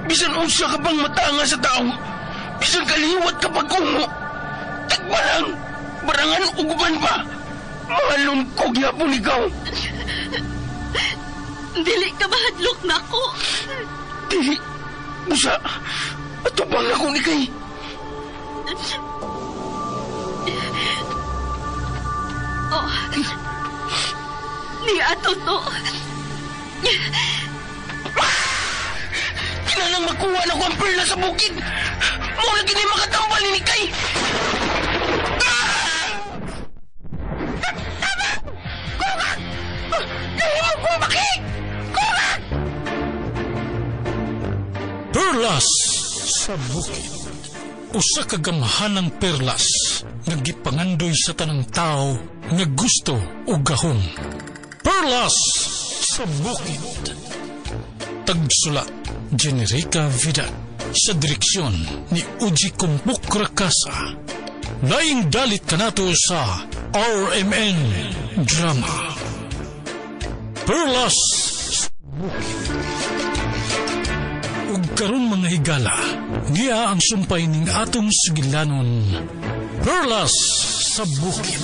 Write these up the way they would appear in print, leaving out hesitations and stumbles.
Bisan unsa ka bang matanga sa tao, bisan kaliwat ka pagkungo, tagbarang, barangan uguban pa, malungkog na po ikaw. Dili ka mahadlok na ko. Dili, busa, atubang ako ni kay. Oh, ni ato to. Kinanang makuha na ko ang perla sa bukid. Mula gini makatambal ni kay. Tama! Kuha! Dahil mo ko makik! Kuha! Perlas sa bukid. Usa ka gamahanang perlas nga gipangandoy sa tanang tao nga gusto o gahom. Perlas sa bukid. Tagsulat Generica Vida sa direksyon ni Uji Kumpuk Rakasa. Laing dalit kanato sa RMN Drama. Perlas sa bukid. Ug karon mga higala, niya ang sumpay ning atong sigilanon. Perlas sa bukid.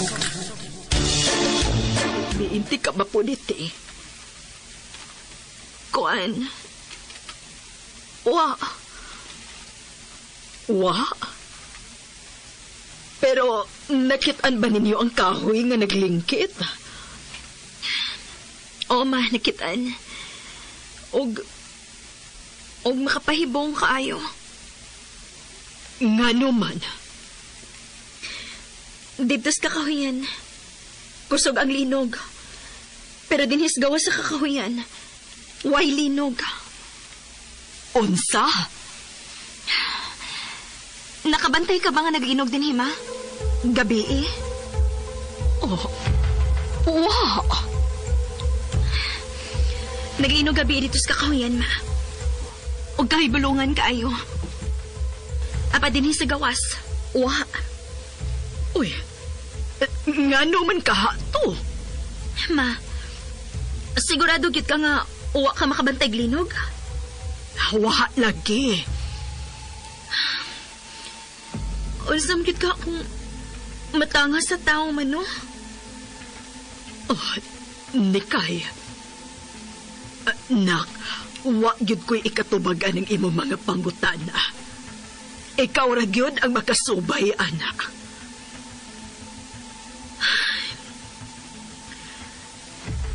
Biinti ka ba po dito eh? Kuan. Wa. Pero nakitaan ba ninyo ang kahoy nga naglingkit? Oo ma, nakitaan. Og makapahibong kaayo. Nga naman. Dito sa kakahuyan, kusog ang linog. Pero dinhis gawa sa kakahuyan, way linog. Unsa? Nakabantay ka ba nga naglinog din, hima? Gabi eh? Oh, wow! Naglinog gabi dito sa kakahuyan, ma. Huwag kahibulungan kaayo. Apa din sa gawas. Wa. Uy, nga naman ka to. Ma, sigurado git ka nga uwa ka makabantay glinog? Wa lagi. Unsam git ka kung matanga sa tao man, no? Oh, Nikay. Nak, wa gyud ko'y ikatubagan ng imo mga pangutana. Ikaw ra gyud ang makasubay, anak.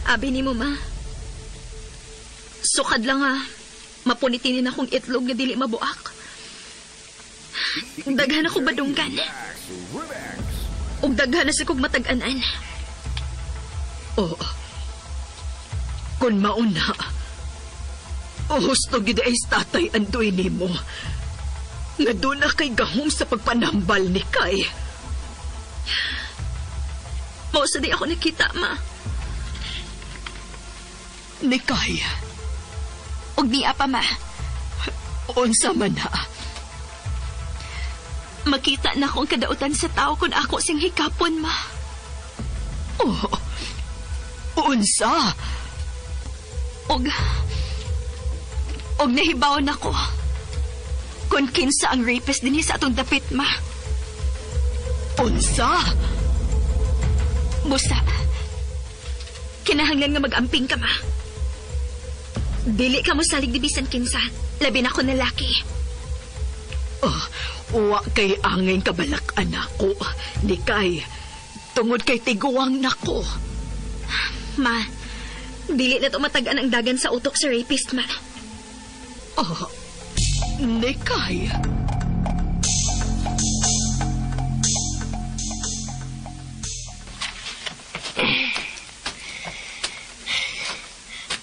Abi ni mo, ma. Sukad lang ha. Mapunitinin akong itlog nga dili mabuak. Daghan ako badunggan. Ug daghan na si kog matag-anan. Oh. Kun mauna, husto gid ay tatay andoy nimo. Nga doon na kay gahom sa pagpanambal ni Kay. Mao sa di ako nakita, ma. Ni Kay. Og di apa, ma. Unsa man na. Makita na akong kadautan sa tao kung ako sing hikapon, ma. Oh. Unsa? Og nahibaw na ko. Kung kinsa ang rapist din sa atong dapit, ma. Unsa? Busa. Kinahanglan nga mag-amping ka, ma. Dili ka mo salig di bisan kinsa. Labi na ko na laki. Oh, wa kay angin kabalak anak ko. Di kay. Tungod kay tiguang na ko. Ma, dili na tumatagan ang dagan sa utok sa rapist, ma. Oh, Nikay.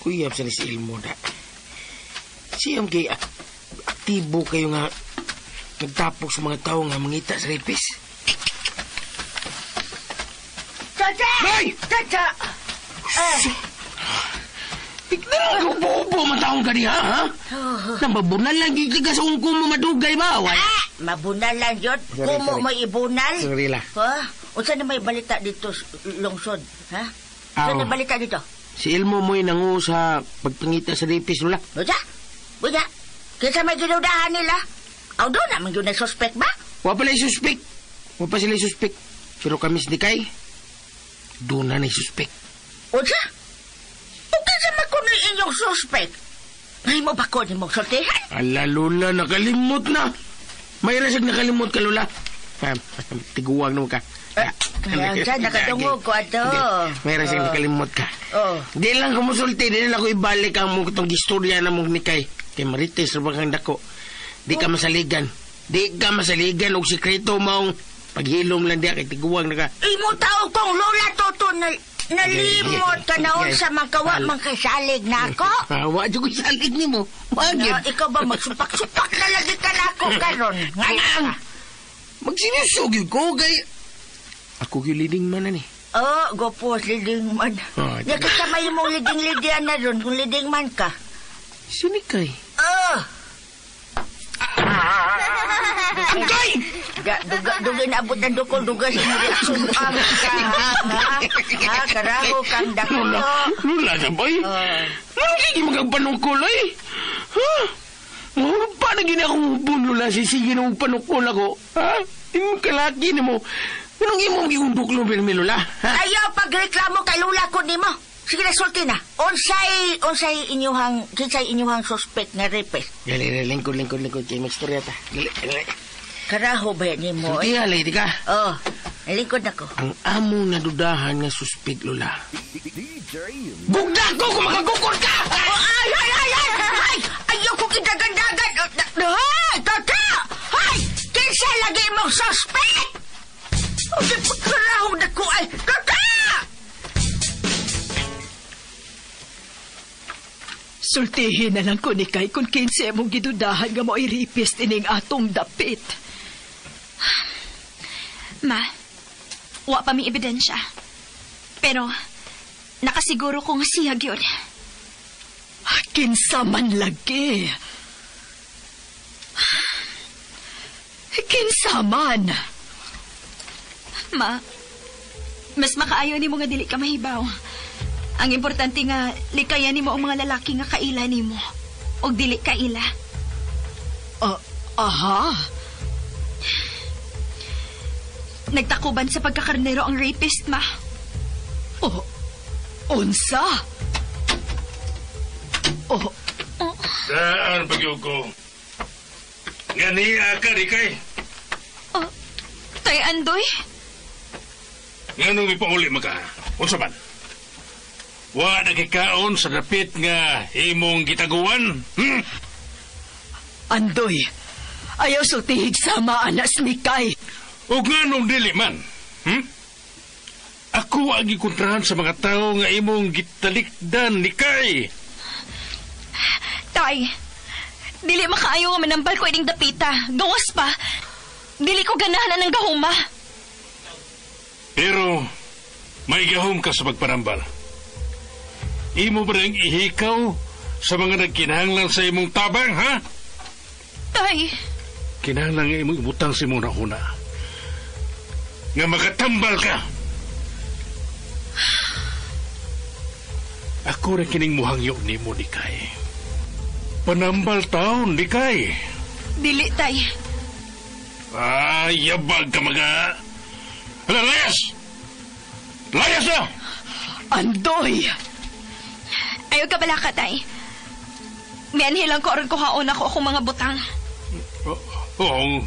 Kuyap sa si Ilmo na. Siyam kay aktibo kayo nga nagtapok sa mga tao nga mangita sa rapist. Chacha! Bay! Chacha! Tignan ko bobo man taong ka diha, ha? Namabunal lang yung tiga sa ungkong mo madugay ba? Mabunal lang yun. Kumo mo ibunal. Sorry la. Unsa na may balita dito, lungsod? Ha? Unsa na balita dito? Si Ilmo mo'y nangu sa pagpangita sa rapist, wala? Buja? Buja? Kinsa may ginudahan nila? Aw, doon naman yun na suspect ba? Wa pa suspect. Wa pa sila suspect. Pero kami ni Kay, doon na suspect. O siya? O kinsa makunin inyong suspect? May mo ba ko ni mong sortihan? Ala, Lola, nakalimot na. May rasag nakalimot ka, Lola. Tiguwag mo ka. Kaya dyan, nakatungog ko ato. May rasag nakalimot ka. Oh. Di lang kumusulti, di lang ako ibalik ang mong itong istorya na mong ni Kay. Kay Marites, rabang dako. Di ka masaligan. Di ka masaligan og sikreto maong paghilom lang diya kay tiguwag na ka. Imo tao kong Lola Toto na nalimot ka naon sa mangkawa mangkasalig na ako. Wa jud ko salig nimo. Wagid. Ikaw ba magsupak-supak na lagi ka na ako karon? Ngayon. Magsinusugid ko kay ako gileading man ani. Oh, gopo leading man. Ya kasama yung mong leading-leading na ron kung leading man ka. Sini Kay? Dugay! Dugay na abot ng dukol, dugay sa reaksyon ang ka. Karaho kang dako. Lula na ba eh? Lagi magagpanungkol eh. Ha? Paano gini akong bunula sige na panungkol ako? Ha? Yung kalaki na mo. Anong imong giundok lo Lula? Ayaw pagreklamo kay Lula ko ni mo. Sige na, sulti na. Unsay inyuhang suspect nga rapist. Gali, lingkod. Kaya magstorya ta. Gali. Karaho ba yan ni mo? Sulti nga, lady ka. Oh, nalingkod ako. Ang among nadudahan nga suspect, Lola. Bugda ko kung makagukor ka! Ay! Ayaw ko kidagandagan! Ay! Tata! Ay! Kinsa lagi mong suspect! O, di pagkaraho na ko ay... Tata! Sultihin na lang ko ni Kay kung kinsa mong gidudahan nga mo iripist ining atong dapit. Ma, wa pa may ebidensya. Pero, nakasiguro kong siyag yun. Kinsa man lagi. Kinsa man. Ma, mas makaayo ni mo nga dili ka mahibaw. Ang importante nga, likayan ni mo ang mga lalaki nga kaila ni mo. O dili kaila. Aha. Nagtakuban sa pagkakarnero ang rapist, ma. Unsa? Daan, Pagyuko. Ngani ka, Rikay. Tay Andoy? Nganong ipauli maka? Unsa man? Wa nagkikaon sa dapit nga imong gitaguan? Andoy, ayaw sultihig sama anas ni Kay. O nganong dili man? Ako ang ikontrahan sa mga tao nga imong gitalikdan ni Kay. Tay, dili makaayo nga manambal ko ining dapita. Gawas pa. Dili ko ganahan ng gahuma. Pero, may gahom ka sa pagparambal. Imo ba rin ihikaw sa mga nagkinahanglan sa imong tabang, ha? Tay. Kinahanglan nga imong ibutang si muna una. Nga makatambal ka. Ako rin kining muhangyo ni mo, Dikay. Panambal taon, Dikay. Dili, tay. Yabag ka mga... Hala, layas! Layas na! Andoy! Ayaw ka bala ka, tay. May anhilang ko rin kuhaon ako akong mga butang. Oo,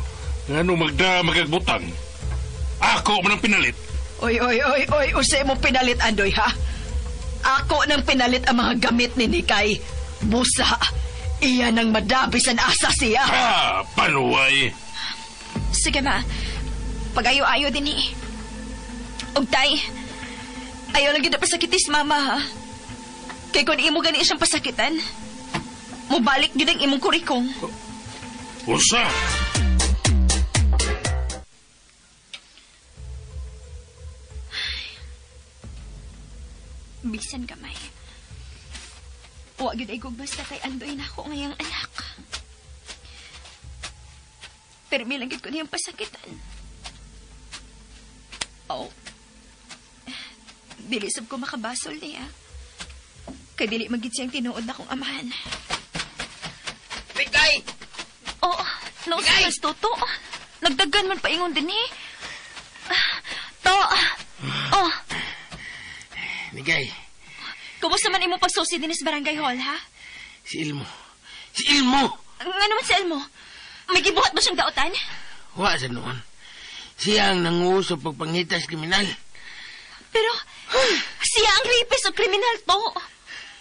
ano magagbutang? Ako man ang pinalit. Oy, usay mo pinalit, Andoy, ha? Ako nang pinalit ang mga gamit ni Nikay. Busa, iyan ang madabisan asa siya. Panuway. Sige, ma. Pag-ayo-ayo din eh. Og tay, ayaw lang gina pasakitis, mama, ha? Kay kung imo gani siyang pasakitan, mubalik yun ang imong kurikong. Usa! Bisan kamay. Huwag yun ay basta kay Andoy na ako ngayang anak. Pero may langgit ko na yung pasakitan. Dilisab ko makabasol niya. Kay dili magit siyang tinuod na kong amahan. Rikay! No, sa Toto. Nagdagan man paingon din eh. To. Oh. Ligay. Kumusta man imo pagsusi din sa barangay hall, ha? Si Ilmo. Si Ilmo! Nga naman si Elmo. May gibuhat ba siyang daotan? Wa sa noon. Siya ang nanguso pagpangitas kriminal. Pero, siya ang rapist o kriminal to.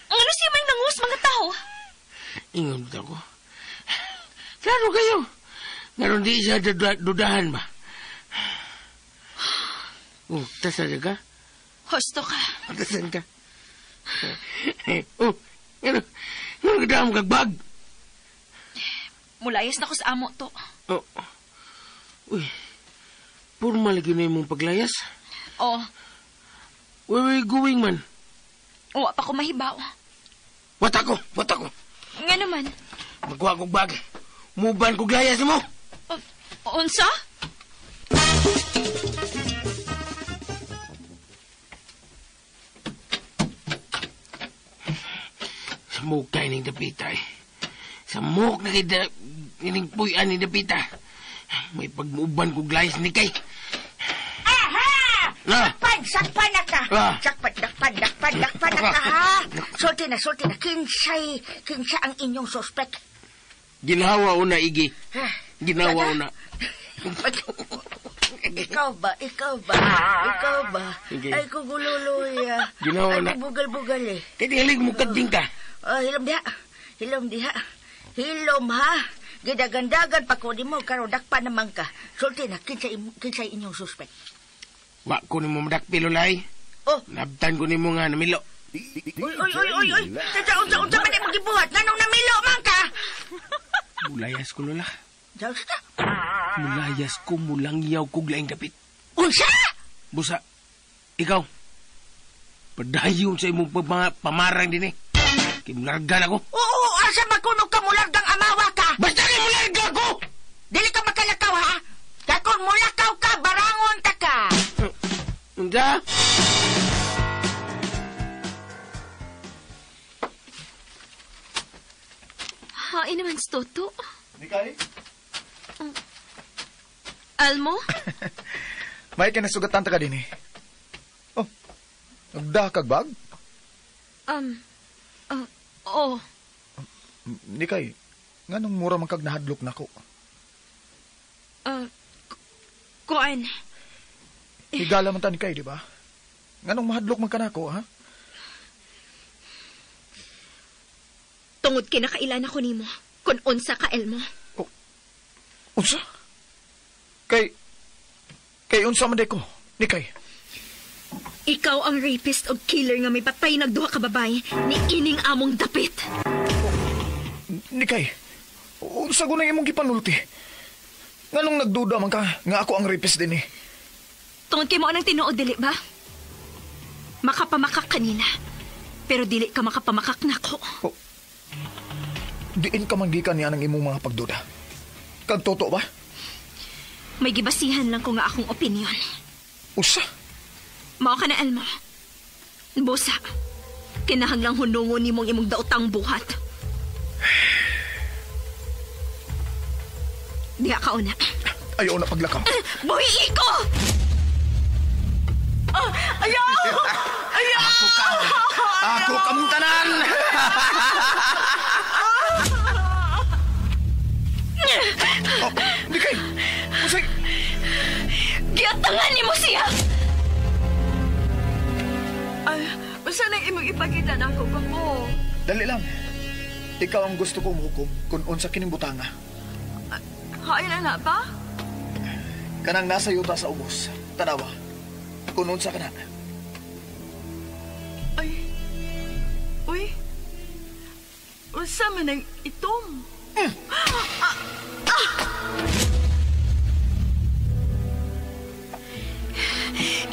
Ano siya may nangus mga tao? Ingon dito ko. Klaro kayo. Ngayon di siya dudahan ba? Oh, tasan ka? Hosto ka. Tasan ka? Oh, ano kadam kagbag? Mulayas na ko sa amo to. Oh. Uy, puro lagi na mong paglayas. Oh, Where going man? uwa pa ko mahibaw. Wat ako. Nga naman. Magkuha kong bag. Muban kong layas mo. Unsa? Samok tayo ng dapita eh. Samok na kita ining puyan ni dapita. May pagmuban kong layas ni kay. Aha! Na! Sakpan na ka. Ah. Dakpan na ka, ha? Sulti na. Kinsay ang inyong suspect. Ginawa una, Igi. Ginawa una. Ikaw ba? Sige. Ay, kugululoy. Ginawa na. Ay, bugal-bugal eh. Kaya hilig mo kading ka. Hilom diha. Hilom, ha? Gidagandagan pa ko di mo, karo dakpa naman ka. Sulti na, kinsay inyong suspect. Wa ko ni mo madakpilo lay. Oh. Nabtan ko ni mo nga namilo. Uy. Unsa man imong gibuhat? Nganong namilo man ka? Mulayas ko, Lola. Diyos ka. Mulayas ko, mulangyaw ko laing dapit. Unsa? Busa, ikaw. Padayon sa imong pamarang din eh. Kimulargan ako. Oo, asa makunog ka mulargang amawa ka? Basta kayo mulargan ko! Dili ka makalakaw, ha? Kakon mulakaw ka, barangon ta ka. Unsa? Hain naman si Toto. Nikay? Almo? May kinasugatan ta ka din eh. Oh, nagdakag bag? Oo. Nikay, nga nung mura man kag nahadlok na ko. Kuan. Higala man ta ni kay, di ba? Nga nung mahadlok man ka na ko, ha? Tungod kinakailan ako nimo. Kung unsa ka, Elmo. Oh, unsa? Kay unsa man de ko, Nikay? Ikaw ang rapist o killer nga may patay nagduha ka babay ni ining among dapit. Nikay, unsa gunay imong gipanulti? Nga nung nagduda man ka, nga ako ang rapist din eh. Tungod kay mo nang tinuod, dili ba? Makapamakak kanina. Pero dili ka makapamakak nako. Oh, diin ka manggikan niya ng imong mga pagduda. Kag totoo ba? May gibasihan lang ko nga akong opinion. Usa? Mao ka na, Elmo. Busa, kinahanglang hunungon ni mong imong daotang buhat. Diha ka una. Ayaw na paglakaw. Buhi ko! Ayaw! Ako kamong tanan! Oh, Nikay! Usay! Giatangan ni mo siya! Basta nang imong ipakita na ako ba mo? Dali lang. Ikaw ang gusto kong hukom kung unsa kining butanga. Hain na ba? Kanang nasa yuta sa ubos. Tanawa. Kung unsa ka na. Ay. Uy. Unsa man ang itom?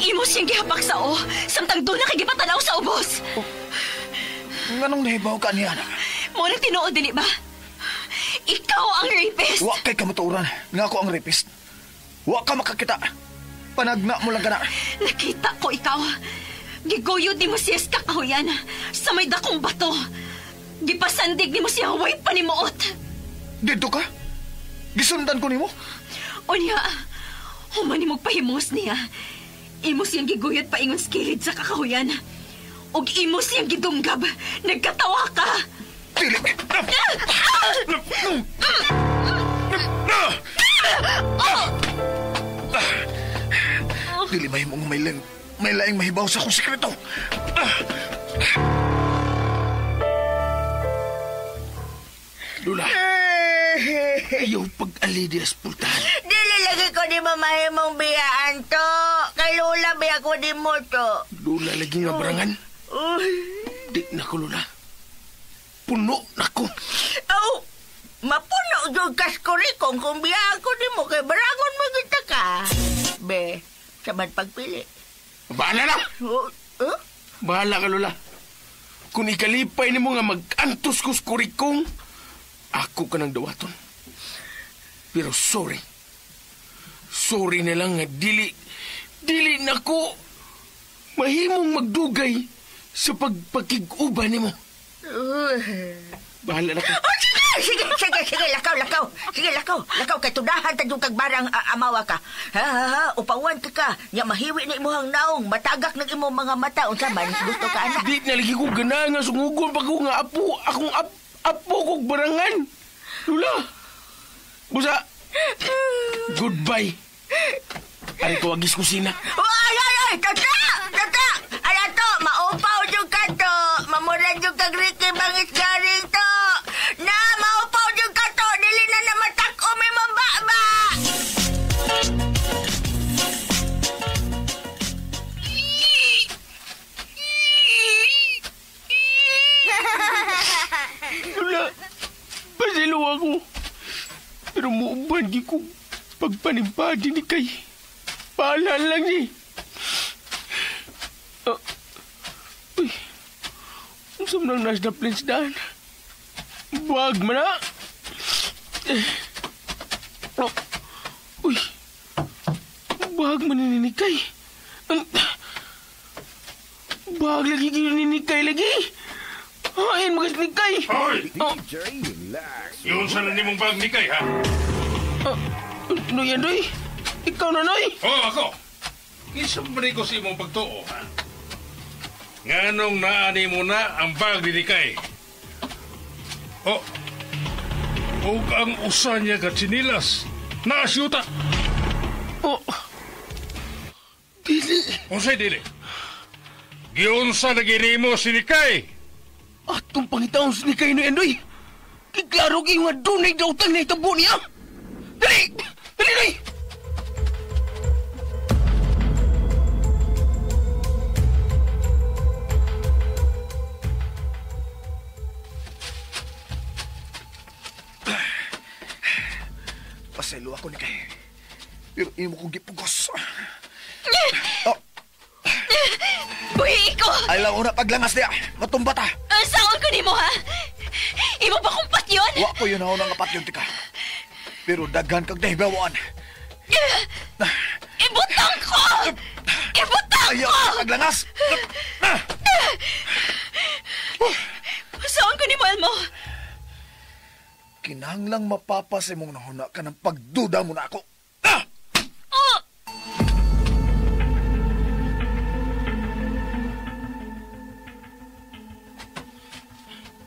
Imo siyang gihapak sa o, samtang doon na kagipatanaw sa ubos. Nga nung nahibaw ka niya na. Mo nang tinuod, dili ba? Ikaw ang rapist. Wa kay kamaturan. Nga ako ang rapist. Wa ka makakita. Panagna mo lang ka na. Nakita ko ikaw. Giguyod ni mo siya sa kakahuyan sa may dakong bato. Gipasandig ni mo siya huway panimuot. Dito ka? Gisundan ko nimo. Unya, humani mong pahimos niya. Imos siyang giguyot pa ingon skilid sa kakahuyan. Og imos siyang gidunggab. Nagkatawa ka. Dili. Dili mahimong may laing mahibaw sa akong sikreto. Lula, ayaw pag-alidias pultahan. Dili lagi ko di mamahimong biyaan to. Kay Lula biya ko di mo to. Lula, lagi nga barangan. Di na ko, Lula. Puno na ko. Oh, mapuno yung kaskurikong kung biyaan ko di mo kay barangon mo kita ka. Be, saman pagpili. Bahala na! Bahala ka, Lula. Kung ikalipay ni mo nga mag-antos ko kurikong, ako ka ng dawaton. Pero sorry. Sorry na lang nga dili na ko mahimong magdugay sa pagpakig-uban ni mo. Bahala na ka. Oh, sige, lakaw. Sige, lakaw kay tudahan tayong kagbarang amawa ka. Ha, upawan ka. Nya mahiwi na imuhang naong, matagak ng imong mga mata. Unsa man, gusto ka, anak? Di na lagi ko gana nga sungugon pag ko nga akong apo kong barangan. Lula, busa, goodbye. Ay ko agis kusina. Ay, tata! Ala to, maupaw yung ka to. Mamurad yung kagriki bangis garing to. Na, maupaw yung ka to. Dili na namatak o may mababa. Lula, pasilo ako. Pero muuban di ko pagpanimpadi ni kay. Paalaan lang ni. Uy, ang samnang nasa plans daan. Buwag mo na. Uy, buwag mo ninikay. Buwag lagi ninikay lagi. Ayun, magkasnikay. Hoy! Yun sa nanimong bag ni Kay, ha? Ano yan, Doy? Ikaw na, Noy? Oo, ako. Isabri ko si imong pagtuo, ha? Nganong naani mo na ang bag ni Kay? Oh, huwag ang usa niya ka chinilas. Naasyuta. Oh, dili. Unsay dili? Giunsa na ginimo si Kay? Atong pangitaon sa ni kayo na yan, Doy. Kiklaro kayo nga doon ay dautang na itabo niya. Dali! Dali, Doy! Paselo ako ni Kay. Pero imo kong gipugos. Buhi ko! Ay lang una paglangas niya. Matumba ta. Saon ko nimo, ha? Imo ba kong patyon? Wa ko yun ako ng apat yung tika. Pero daghan kag nahibawaan. Ibutang ko! Ibutang Ayaw ko! ka paglangas. Saon ko nimo, Elmo? Kinahanglang mapapas imong nahuna ka ng pagduda mo na ako. Oh!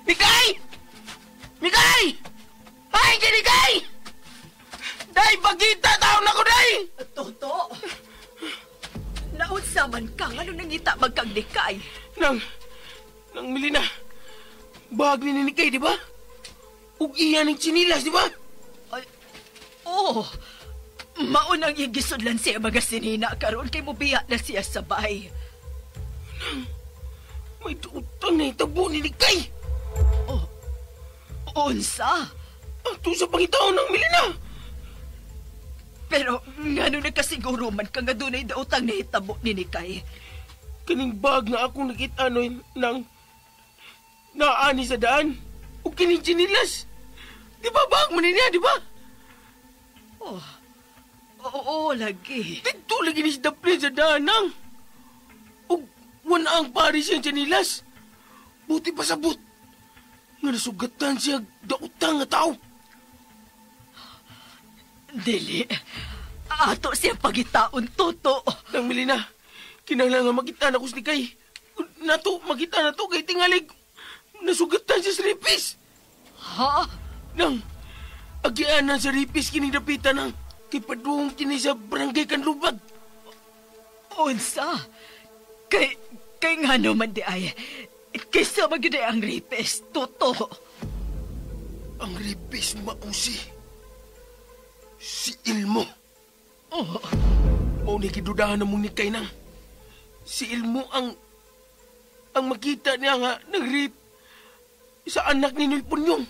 Mikay! Mikay! Ay, Mikay! Day, pagkita taon ako, Day! Toto! Naunsa man ka, ano nangita magkagdikay? Nang Milina, bahag ni Nikay, di ba? Ug iya ng chinilas, di ba? Ay, oh, maunang igisudlan siya mga sinina karon kay mubiya na siya sabay. May utang na itabo ni Nikay. Oh, unsa? Ato sa pangitaon ng Milina. Pero ngano nagkasiguro man ka nga dunay daotang nahitabo ni Nikay. Kaning bag nga akong nakita ng naani sa daan. O kining chinilas. Di ba bag mo niya, di ba? Oh, oo, lagi. Dito lagi ni sa daplin sa daan nang. O wala ang pari siyang chinilas. Buti pa sabot. Nga nasugatan siya daotang nga tao. Dili. Ato siya pagitaon, Toto. Nang Melina, kinahanglan makita na ko si Kay. Nato, makita na to kay tingalig. Nasugatan siya sa ripis. Ha? Nang, agianan sa ripis kining dapitan nang kipadung kini sa barangay Kanlubag. Unsa? Kay nga naman di ay. Kaysa magiday ang ripis, Toto. Ang ripis mausi. Si Ilmo. Oh. Mauni kidudahan na mong ni Kay nang. Si Ilmo ang makita niya nga nag-rape sa anak ni Noy Punyong.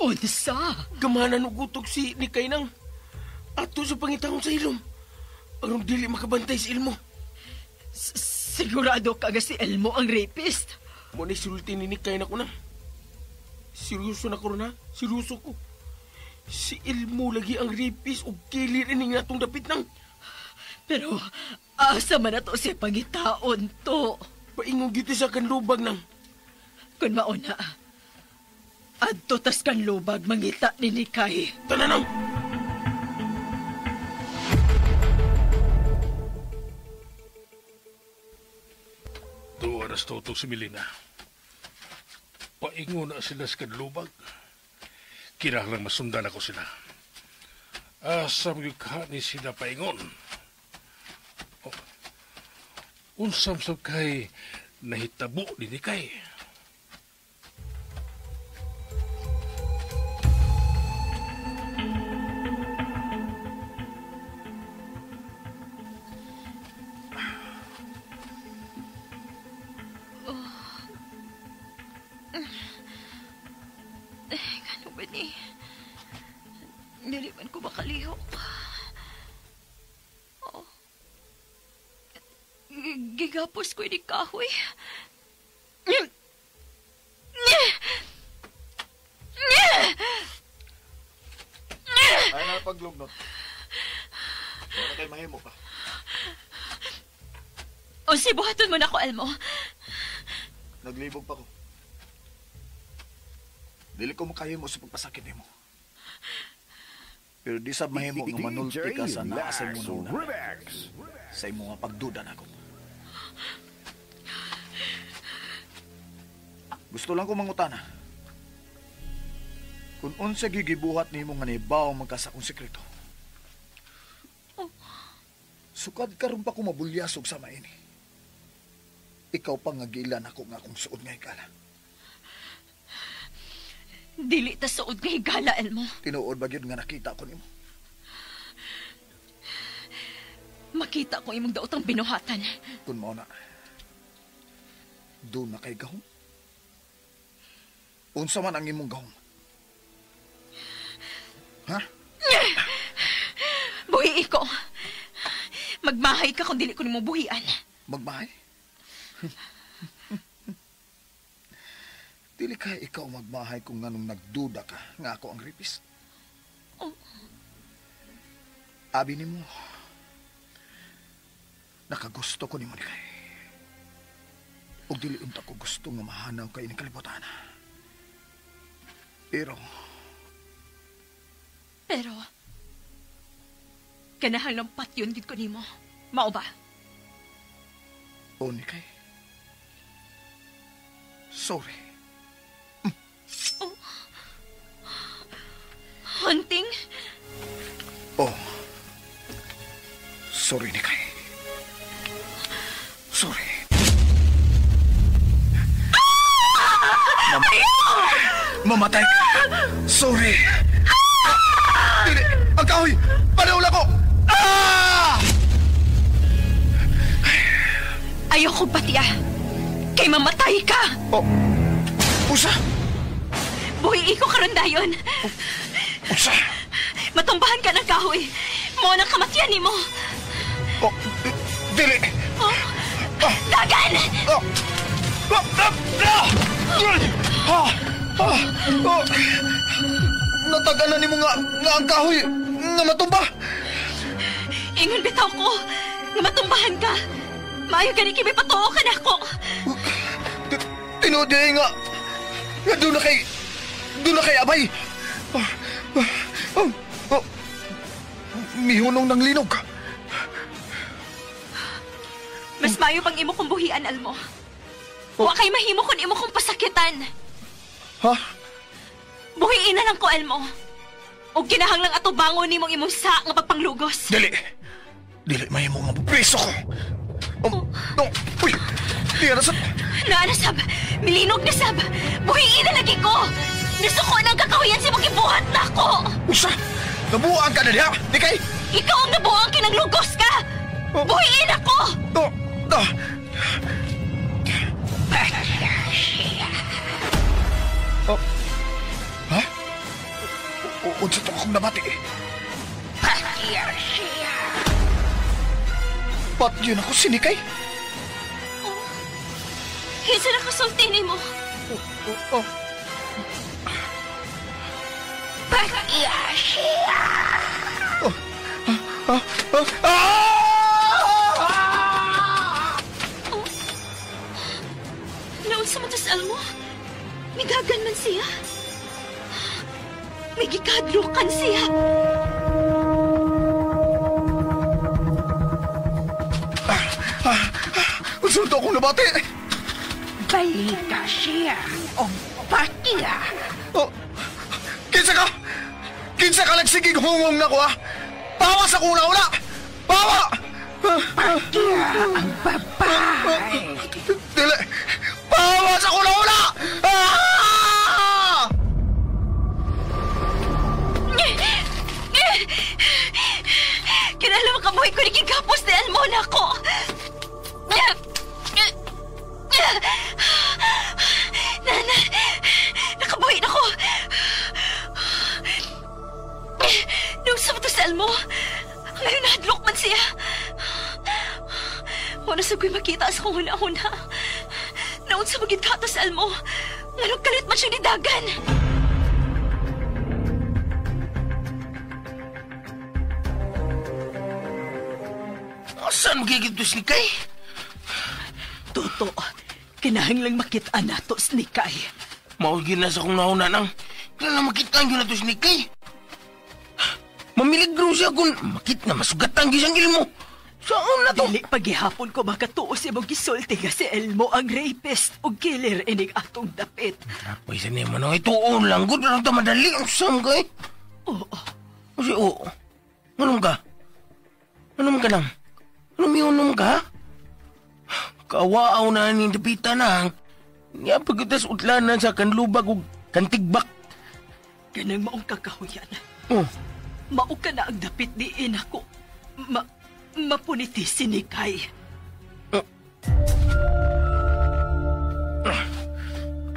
Unsa? Gamanan og utok si ni Kay nang ato sa pangitahon sa ilom. Aron dili makabantay si Ilmo. Sigurado ka nga si Elmo ang rapist? Mo ni sulti ni Kay na ko na. Seryoso na ko na. Seryoso ko. Si Ilmo lagi ang rapist o kili rin natong dapit nang. Pero asa man na to siya pangitaon to? Paingong gito sa Kanlubag nang. Kung mauna, adto tas Kanlubag mangita ni Kay. Tananang! Tuwa na Toto si Melina. Paingo na sila sa Kanlubag. Kinahanglan masundan ako sila. Asam yung ni sila paingon. Unsam sab kay nahitabo ni Kay. Ano ba ni? Niliman ko makalihok. Oh. Gigapos ko ni kahoy. Ay na paglugnot. Wala kay mahimo pa. O si buhaton mo na ko, Elmo. Naglibog pa ko. Dili ko makahimo sa pagpasakit nimo. Pero di sab mahimo nga manulti ka sa naa sa imo nuna. Sa imo nga pagduda nako. Gusto lang ko mangutana. Kung unsa gigibuhat nimo nga nibaw magkasakong sekreto. Sukad karon pa ko mabulyasog sa maini. Ikaw pa nga gilan ako nga akong suod nga higala. Dili ta suod nga higala, Elmo. Tinuod ba gyud nga nakita ko nimo? Makita ko imong daotang binuhatan. Kung mao na. Doon na kay gahom. Unsa man ang imong gahom? Ha? Buhi ko. Magmahay ka kung dili ko nimo buhian. Magmahay? Dili kaya ikaw magmahay kung nganong nagduda ka nga ako ang rapist. Oh. Abi nimo, nakagusto ko nimo ni kay. Og dili unta ko gusto nga mahanaw kay ni kalibutan. Pero, kanahanglang patyon gid ko nimo. Mao ba? o ni kay. Sorry. Hunting? Oh. Sorry, Nikay. Sorry. Mamatay ka. Sorry. Dili. Ang kahoy. Panaula ko. Ayoko patiya. Kay mamatay ka. Oh. Usa. Buhi ko karon dayon. Usa. Matumbahan ka ng kahoy. Mo nang kamatian nimo. Oh. Dili. Oh. Dagan! Oh. Nataganan ni mo nga ang kahoy nga matumba. Ingon bitaw ko nga matumbahan ka. Maayo gani kimi patuo ka nako. Tinuod nga doon na kay abay. mihunong ng linog. Mas mayo pang imo kong buhian, Almo. Wa kay mahimo kon imo kong pasakitan. Ha? Buhiin na lang ko, Almo. O kinahanglang ato bangon nimong imong sa nga pagpanglugos. Dili mahimo nga preso ko. No, uy, di na sab. Naa na sab, milinog na sab. Buhiin na lagi ko. Nasuko ng kakahuyan si magibuhat na ko. Usa, nabuang ka na diha, di kay? Ikaw ang nabuang kinanglugos ka. Buhiin ako. Ha? Unsa to akong nabati? Ba't yun ako sinikay? Kinsa na kasulti nimo? Naunsa man to sa Almo? Migagan man siya. May gikadlukan siya. Unsa to akong nabati? Balika siya o patiya. Kinsa ka nagsigig hungong na ko, ha? Bawa sa kuna-una! Bawa! Patiya ang babae. Dili! Bawa sa kuna-una! Kinala makabuhay ko ni Kigapos na Almo na ako. Nakabuhay na ko. Nung sa to sa Almo, ngayon nahadlok man siya. Wala sa ko'y makita sa kong huna-huna. Naun sa magid ka to sa Almo, nganong kalit man siya ni Dagan. Saan magiging to Snikay? Toto, kinahanglang makita nato, Snikay. Maugin na sa kong nauna nang kailangan makitaan yun na to Snikay. Mamiligro siya kung makit na masugatan gisang ilmo. Saan na to? Dili paghihapon ko makatuo si mong gisulti nga si Elmo ang rapist o killer inig atong dapit. Apay sa niya man ituon lang. Good lang ito madali. Ang sam ka eh. Oo. Kasi oo. Anong ka? Anong ka nang? Anong ka? Kawaaw na ni dapita na. Nga pagkitas utlanan sa kanlubag o kantigbak. Ganang maong kakahuyan. Oh. Mao ka na ang dapit di inako. Mapuniti sinikay.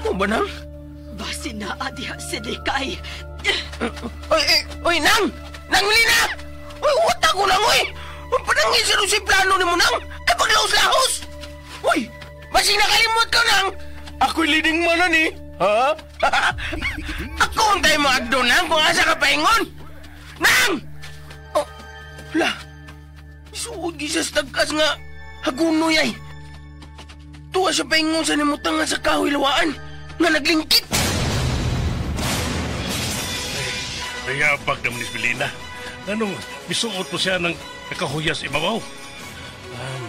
Ano ba nang? Basi na adiha sinikay. Oy, Nang! Nang Lina! Oy, wata ko nang, oy! Panangin si plano ni mo, Nang! Ay, paglaos-laos! Uy! Basi nakalimot ka, Nang! Ako'y leading man, ni. Ha? Ako ang tayo maagdo, Nang, kung asa ka paingon! Nang! Oh, wala. Suod gisas tagkas nga. Hagunoy ay. Tuwa siya paingon sa nimutangan sa kahoy lawaan nga naglingkit. Kaya pag naman ni Belina, anong bisuot mo siya ng nakahuyas ibabaw?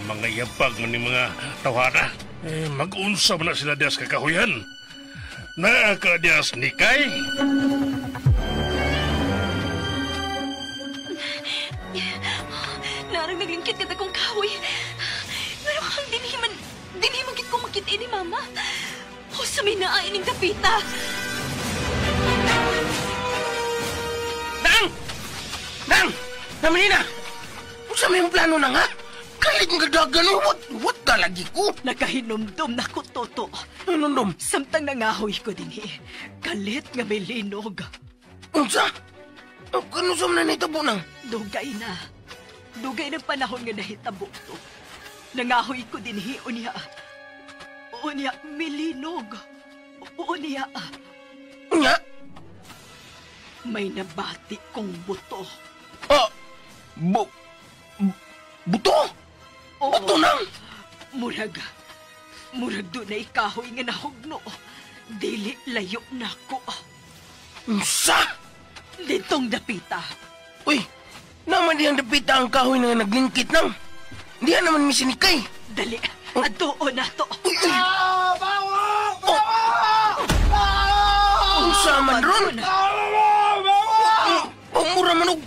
Mga yabag man ni mga tawara. Mag-unsa man na sila diyas kakahuyan. Nakadiyas ni Kay. Narang naglingkit ka kong kahoy. Ngano kang dinihiman git ko makita ni Mama. O sa may naain ng dapita. Nang! Namalina! Kung sa may plano na nga, kalit nga dagan o what talagi ko? Nakahinumdum na ko, Toto. Hinumdum? Samtang nangahoy ko din kalit nga may linog. Unsa? Kano sa mga nitabo nang? Dugay na. Dugay ng panahon nga nahitabo to. Nangahoy ko din unya. Unya, milinog. Unya. Unya? May nabati kong buto. Buto? Oo. Buto nang? Murag doon na ikahoy nga nahugno. Dili layo na ko. Unsa? Ditong dapita. Uy, Naman diyang dapita ang kahoy na naglingkit nang. Diyan naman may sinikay. Dali, atuon na to. Ang saman ron. Mura man og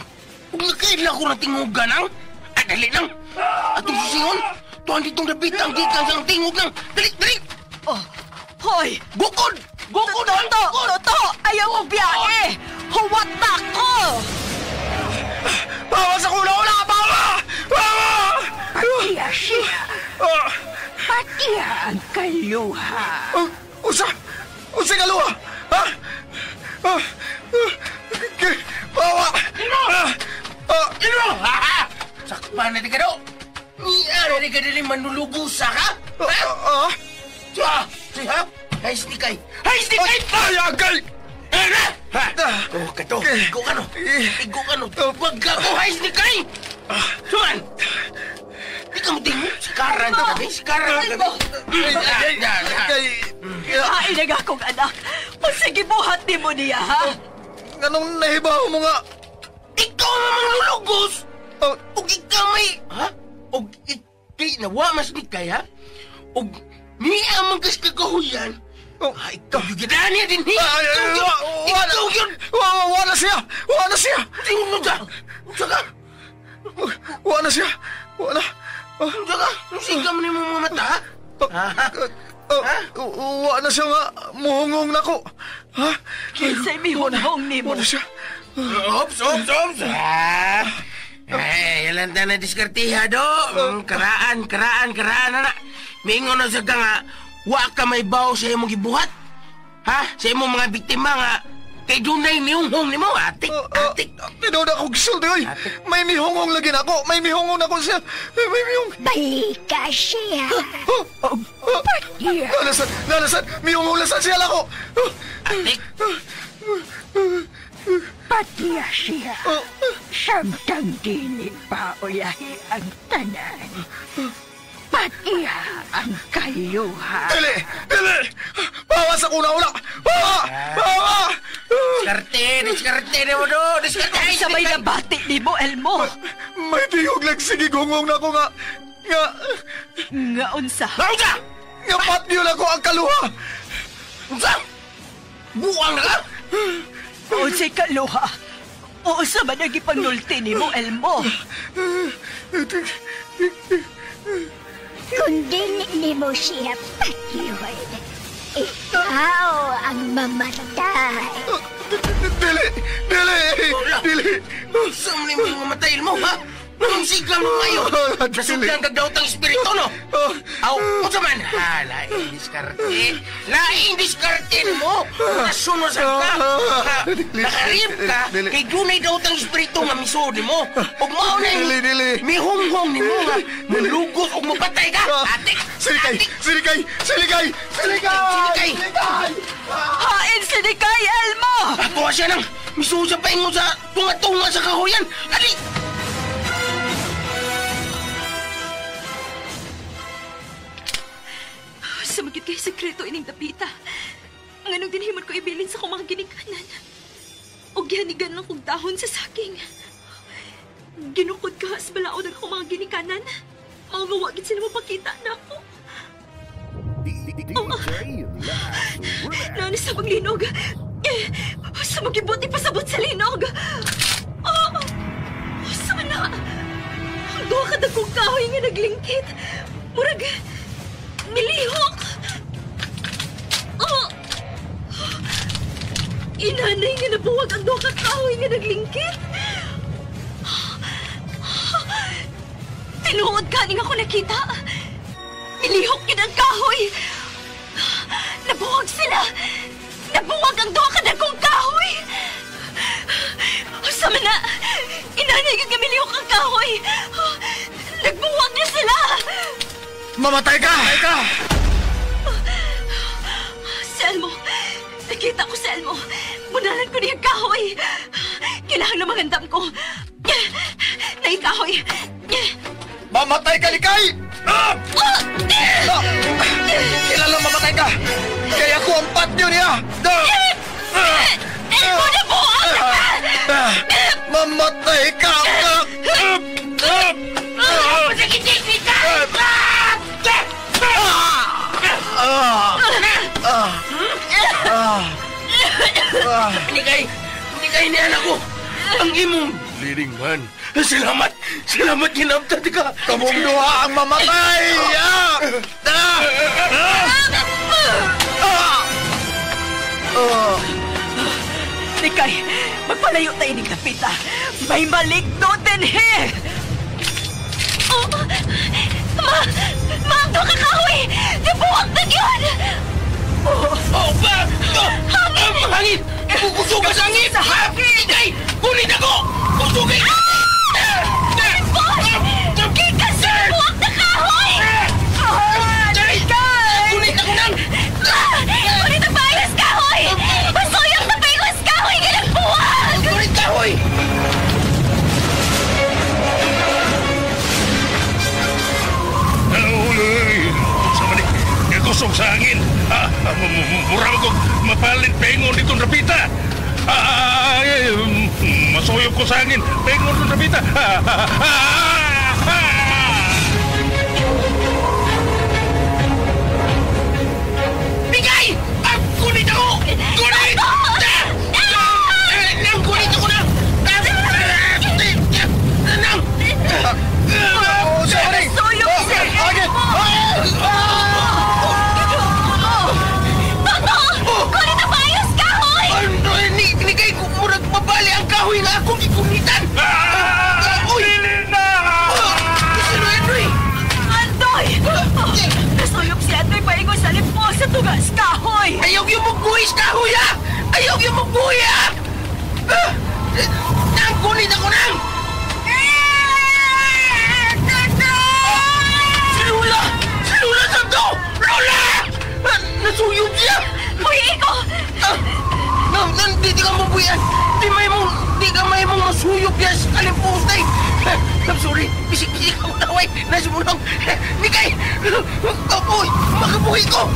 nakaila ko na tingugan ang. Dali nang. Atong susingon. Tuhan ditong dapita ang gikan sa tingog nang. Dali, dali. Oh, hoy! Bukod! Bukod! Toto! Ayaw mo biyahe! Huwat na ko! Bawa sa kula-ula! Bawa! Bawa! Patiya siya. Patiya ang kaluha. Usa kaluha! Ha? Bawa! Ino! Sakpan na di ka daw! Niara di ka dali manulugusa ka? Siya? Hayes ni kay! Hayes ni kay! Ay, agay! Oh, kato! Igo ka no! Igo ka no! Wag ka ko! Hayes ni kay! Suman! Di ka mo tingin! Sikaran ka kami! Sikaran ka kami! Hain na akong anak! Masige buhat ni mo niya, ha? Anong nahibaw mo nga? Ikaw namang lulugos! Og ikaw may... Ha? Og ikay nawa mas ni kay, ha? Og niya mang kas kagahuyan. Ikaw yung ginanya din, hi! Ikaw yun! Wala siya! Wala siya! Tingin mo dyan! Saka! Wala siya! Wala! Saka! Singam na yung mga mata, ha? Wala siya nga! Muhungong na ko! Ha? Kinsay may hunhong ni mo. Wala siya! Ops! Ay, yalanta na diskartiha do. Karaan na. Mingon na sa ka nga, wa ka may baw sa imong gibuhat. Ha? Sa imong mga biktima nga, kay dunay nihunghong ni mo, atik. Tinood ako gisulti, oy! May mihungong lagi na ako! May mihungong na ko siya! May mihong... Balika siya. Lalasan! Mihungong lasan siya lang ako! Atik. Patiya siya. Samtang dili pa uyahi ang tanan. Patiya ang kaluha. Dili! Bawa sa kuna-una! Bawa! Diskarte na mo do! Diskarte! Sa may nabati ni mo, Elmo. May tiyog lang sige gungong na ko nga! Nga unsa. Nausa! Nga patyo na ko ang kaluha! Unsa? Buwang na ka? Unsay kaluha. O sa man ang ipanulti ni mo, Elmo. Kung dili mo siya patiyoy, ikaw ang mamatay. Dili! Saan mo na yung mamatayin mo, ha? Anong siglam mo ngayon? Nasugdan kagdaot ang espiritu, no? Aw, unsa man? Laing diskarte mo! Nasuno sa ka! Nakarib ka, kay dunay daot ang espiritu nga misod mo! Ug mao na Dili! mihunghong ni mo nga, mulugos ug mapatay ka! Atik! Silikay! Hain sinikay, Elmo! Ako siya nang misusa pa mo sa tunga-tunga sa kahoyan! Ali! Sa magit kay sekreto ining dapita. Ang anong dinhimot ko ibilin sa kong mga ginikanan. O gihanigan lang kong dahon sa saking. Ginukod ka sa balaod ang akong mga ginikanan. Mga gawagin sila mapakita na ako. Nani sa paglinog. Sa magibuti pasabot sa linog. Sa mana. Ang duha ka dagkong kahoy nga naglingkit. Murag... Milihok! Inanay nga nabuwag ang duha ka kahoy nga naglingkit. Tinuod kaning ako nakita. Milihok yun ang kahoy. Nabuwag sila. Nabuwag ang duha ka dagkong kahoy. Sama na. Inanay nga milihok ang kahoy. Nagbuwag na sila. Mamatay ka! Selmo! Nakita ko, Selmo! Munalan ko niya kahoy! Kailangan na magandam ko! Naikahoy! Mamatay ka, Likay! Kilala mamatay ka! Kaya ko ang patyo niya! Elmo na buwag! Mamatay ka! Ni kay ni anak ko. Ang imong leading man. Salamat ginabta ka. Kamong duha ang mamatay! Nikay, magpalayo tayo ni Kapita. May maligno din Ma, ang doon kakahoy! Nabuwag na yun! Hangin! Kusugin sa hangin! Ikay! Kunin ako! Kusugin! Boy! Kikas sa nabuwag na kahoy! Kunin ako nang! Kunin ang bayos kahoy! Masuyang na bayos kahoy nga nagbuwag! Kunin kahoy! Sama ni, kusog sa hangin. Mura ko mapalit pengon dito Rapita. Masuyog ko sa hangin. Pengon dito Rapita. Bigay! Kunin ako! Kunin! Nang kunin ako na! Nang! Sorry! Suyok siya! Toto! Kunin ang bayos kahoy! Ni kay kumurag mabali ang kahoy nga akong gikunitan! Uy! Henry! Andoy! Nasuyok si Andoy paingon sa lipo sa tugas kahoy! Ayaw yung magbuhis kahoy ha! Ayaw yung magbuhi ha! Nang kunin ako nang! Si Lola Santo! Lola! Nasuyog siya! Uy, Iko! Di ka mabuyan! Di ka may mong masuyog yan sa kalimpustay! I'm sorry! Bisik-bisik ako naway! Nasimunong! Nikay! Uy! Makabuhi ko!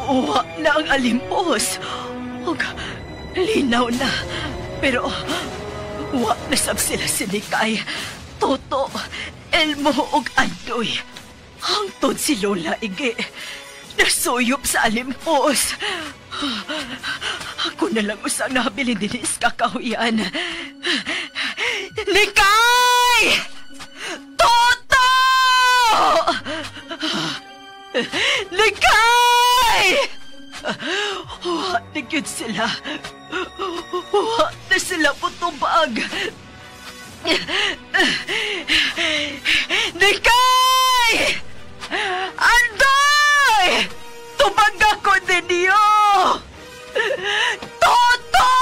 Uwa na ang alimpos. Ug linaw na. Pero uwa na sab sila si Nikay, Toto, Elmo ug Andoy. Hangtod si Lola Ige. Nasuyop sa alimpos. Ako na lang usang nabilin din sa kakahuyan. Nikay! Toto! Likay! Huwag na yun sila. Huwag na sila putubag. Likay! Andoy! Tubag ako din niyo! Toto!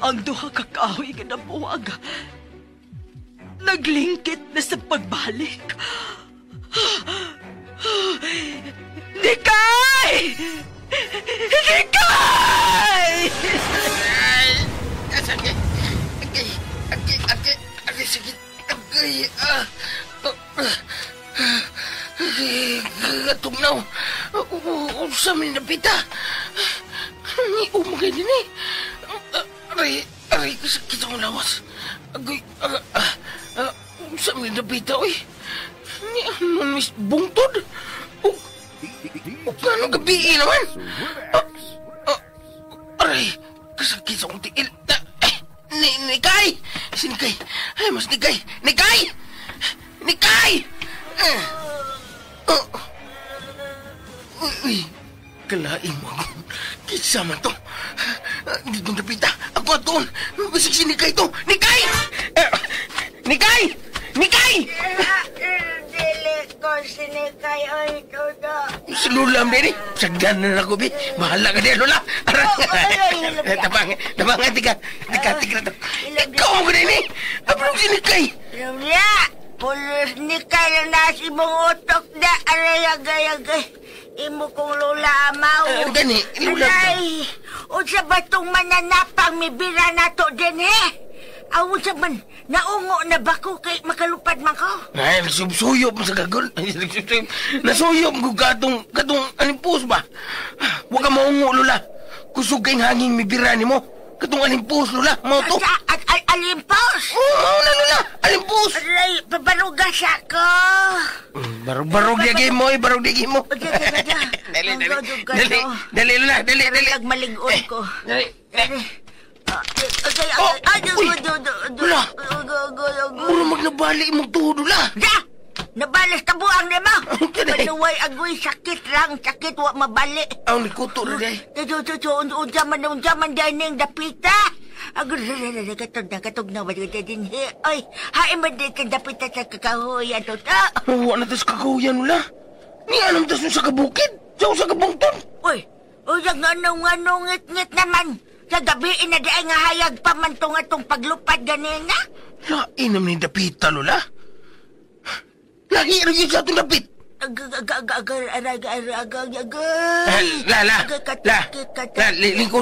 Ang duha ka kahoy nga nabuwag. Naglingkit na sa pagbalik. Nikay! Nikay! Sakit! Agay, sakit! Agay, gatugnaw! Sa mga napita! Ni umagay din eh! Aray, kasakit ang lawas! Agay, sa mga napita, oy! Ni ano, Miss Bungtod? O kano gabi naman? Aray, kasakit sa akong tiil! Nikay! Si Nikay! Ay, mas Nikay! Nikay! Nikay! Uy, kalaing mo ako. Kisama to. Dito napita. Ako atoon. Basig si Nikay to. Nikay! Nikay! Nikay! Dili ko si Nikay ay todo. Si Lola ang dini. Sagdan na ako, Bi. Bahala ka din, Lola. Tabangan, tika to. Ikaw ang ganyan eh. Apalong si Nikay. Lola, pulos Nikay na nasi mong utok na arayagay-agay. Imo kong Lola amaw. Gani, Lola. Ay, o sa batong mananapang mibira na to din eh. Awo sa man, naungo na ba ko kay makalupad man ko? Ay, nagsubsuyop mo sa kagol. Nasuyop ko katong alimpus ba? Huwag ka maungo, Lola. Kusog kayong hanging mibirani mo. Katong alimpus, Lola. Mo to. Alimpos? Oo, Lola. Alimpus. Aray, pabarugas ako. Barog di mo, barog di mo. Dali, Dali, Lola. Dali. Nagmalingon ko. Dali. Wala. Puro magnabali imong tuhod, Lola. Da! Nabalas ka buang ni mo. Manuway agoy sakit lang. Sakit wa mabali. Ang nikuto rin ay. Unjaman dining dapita. Agad katog na wala din he. Ay, haim ba di ka dapita sa kakahuyan to ta? Wa na tas kakahuyan, Lola. Ni anong tas sa kabukid. Sa kabungton. Uy, uyang anong ngit naman. Sa gabi na di ay nga hayag pa man atong paglupad ganina. Lain naman yung dapita, Lola. Lagi yun sa itong dapit.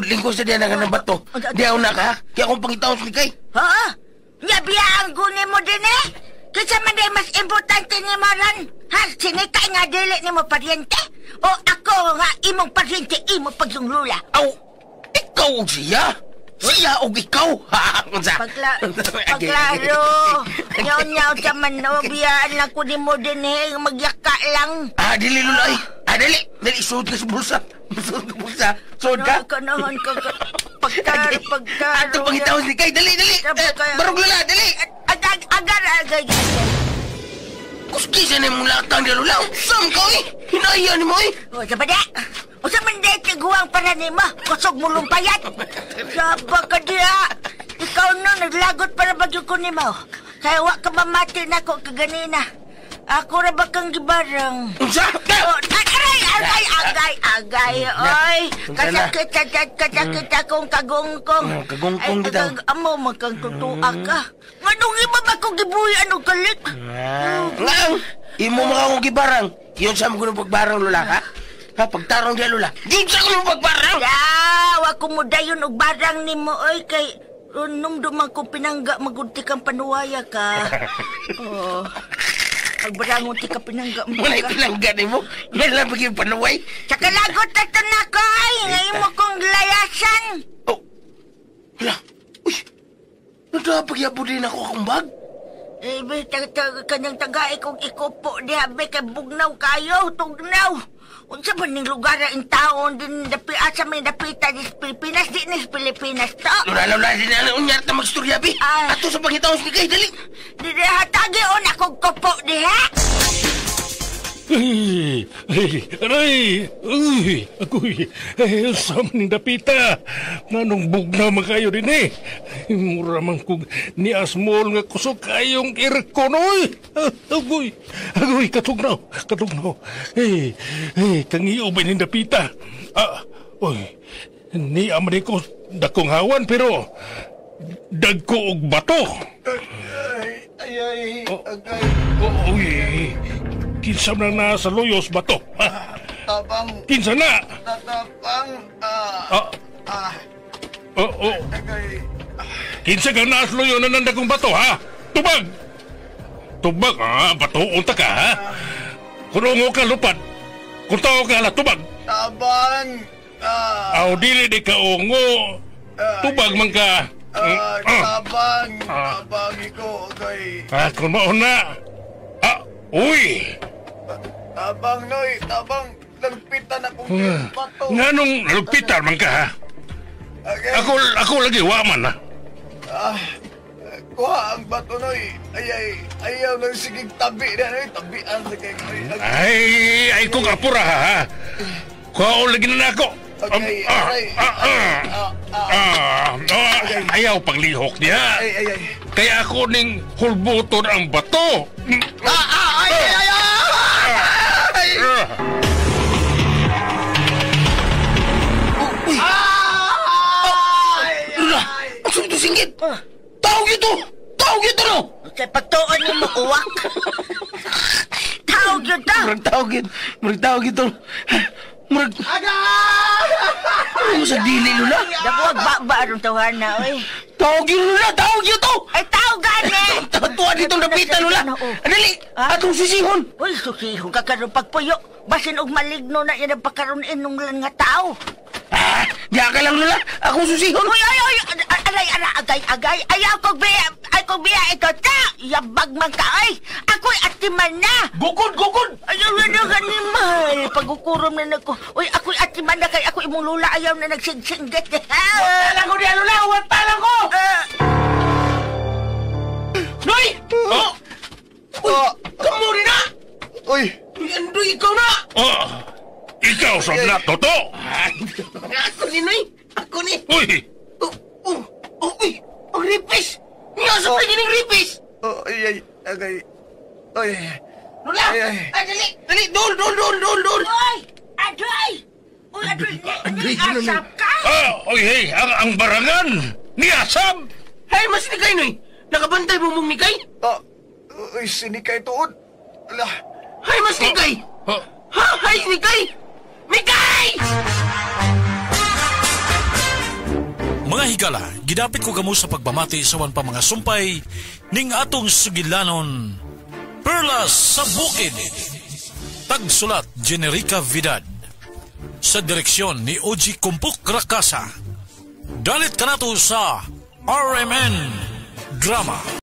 Lingkod sa diyan nga ng bato. Di ako na ka, kaya akong pangitaon sa likay. Oo, nabiyaan ko ni mo din eh. Kasi man day mas importante ni mo ron. Ha, sinikay nga dili ni mo paryente. O ako nga imong paryente, imo pagyunglula. Aw, ikaw o siya? Siya o ikaw? Paglaro. Nyaw-nyaw sa manobiyaan lang ko ni mo din eh. Magyaka lang. Dili, Lola. Dili. Dili, suod ka sa bulsa. Suod ka? Kanahan ka. Pagtaro. Ato pangitaw si Kay. Dali. Barog, Lola. Dali. Agar. Kuskisa na yung latang niya, Lola. Saan ka eh? Hinaya ni mo eh. O, sabada. O sa manday tiguang para ni mo. Kusog mo lumpayat. Saba ka diya. Ikaw no, naglagot para bagyo ko ni mo. Kaya wak ka mamati na ako kaganina. Ako ra ba kang gibarang? Unsa? Agay. Oy, kasakit akong kagungkong. Kagungkong dito. Amo magkang tutua ka. Manungi ba ba kong gibuyan o kalit? Ngayon, imo mga akong gibarang. Iyon sa mga pagbarang, Lola, ha? Ha, pagtarong diya, Lola. Di sa akong pagbarang! Wag ko mo dayon og barang ni mo, oy, kay... Nung dumang ko pinangga, magunti kang panuwaya ka. Agbarangon ti ka pinangga mo ka. Wala'y pinangga ni mo. Yan lang bigyan panuway. Sa kalagot na ito na ko, ay. Ngayon mo kong layasan. Oh. Hala. Uy. Nagpagyapo din ako akong bag. Kanyang tagay kong ikupo di habi kay bugnaw kayo, tugnaw. Unsa ba ning lugar ang taon din dapi asa may dapita di Pilipinas di ni Pilipinas to. Lula din na unyar ta magstorya bi. Ato sa pangitaon ni kay dali. Di hatagi on akong kupo di ha. Aray! Ako'y sama ni dapita. Nanong bugnaw man kayo din eh. Mura man kong ni asmol nga kusok kayong irkonoy. Agoy, katugnaw. Kangiyo ba ni dapita? Ni amari ko dakong hawan pero dagko og bato. Ay. Kinsa na nasa loyos ba to? Tabang. Kinsa na? Tatapang. Kinsa ka nasa loyo na nandagong bato, ha? Tubag! Bato, unta ka, ha? Kurungo ka lupad. Kung tao ka, tubag. Tabang. Dili di ka ungo. Tubag man ka. Tabang. Tabang iko, okay. Kung maon na. Uy! Tabang, Noy. Tabang. Nagpitan akong bato. Nganong nagpitan man ka, ha? Okay. Ako lagi, waman, ha? Kuha ang bato, Noy. Ayaw nang sigig tabi na, Noy. Tabian sa kay Noy. Ay, kung apura, ha? Kuha lagi na ako. Okay, Ayaw paglihok niya. Kaya ako ning hulbuton ang bato. Lula, ang sunod singgit. Tawag ito, no? Sa pagtuon ni mo uwak. Tawag yun ta. Murag tawag ito. Murag... Ano sa dili, Lula? Dabuag ba aron tawahan na, oy. Tawag yun, Lula! Tawag yun to! Ay, tao gani! Tuwa ditong napitan, Lula! Dali! Atong sisihon! Uy, susihon ka karon pagpuyo. Basin og maligno na yan ang pagkaroon inong lang nga tao. Diya ka lang, Lula! Akong susihon! Uy, agay. Ayaw kong biya ito, ta! Yabag man ka, ay! Ako'y atiman na! Gugod! Ayaw na ganimay. Pag-ukurom na nako. Uy, ako'y atiman na kay ako imong lula. Ayaw na nagsinggit. Talang ko diyan, Lula! Huwag talang ko! Noy! Kamuri na! Uy! Andoy, ikaw na! Ikaw sa na, Toto! Ako ni Noy! Ako ni! Uy! Uy! Ang ripis! Nga sa pagining ripis! Ay, agay. Ay, Lula! Ay. Dali! Dol! Uy! Adoy! Uy, Adoy! Asap ka! Uy, hey, ang barangan! Niyasab! Hay, mas ni Kay, Noy! Nakabantay mo mong ni Kay? uy, sinikay tuod. Ala, Hay, mas ni Kay! Ha? Hay, ni Kay! Mikay! Mga higala, gidapit ko kamo sa pagbamati sa wan pa mga sumpay ning atong sugilanon Perlas sa Bukid. Tagsulat Generica Vidad. Sa direksyon ni Oji Kumpuk Rakasa. Dalit kanato sa RMN Drama.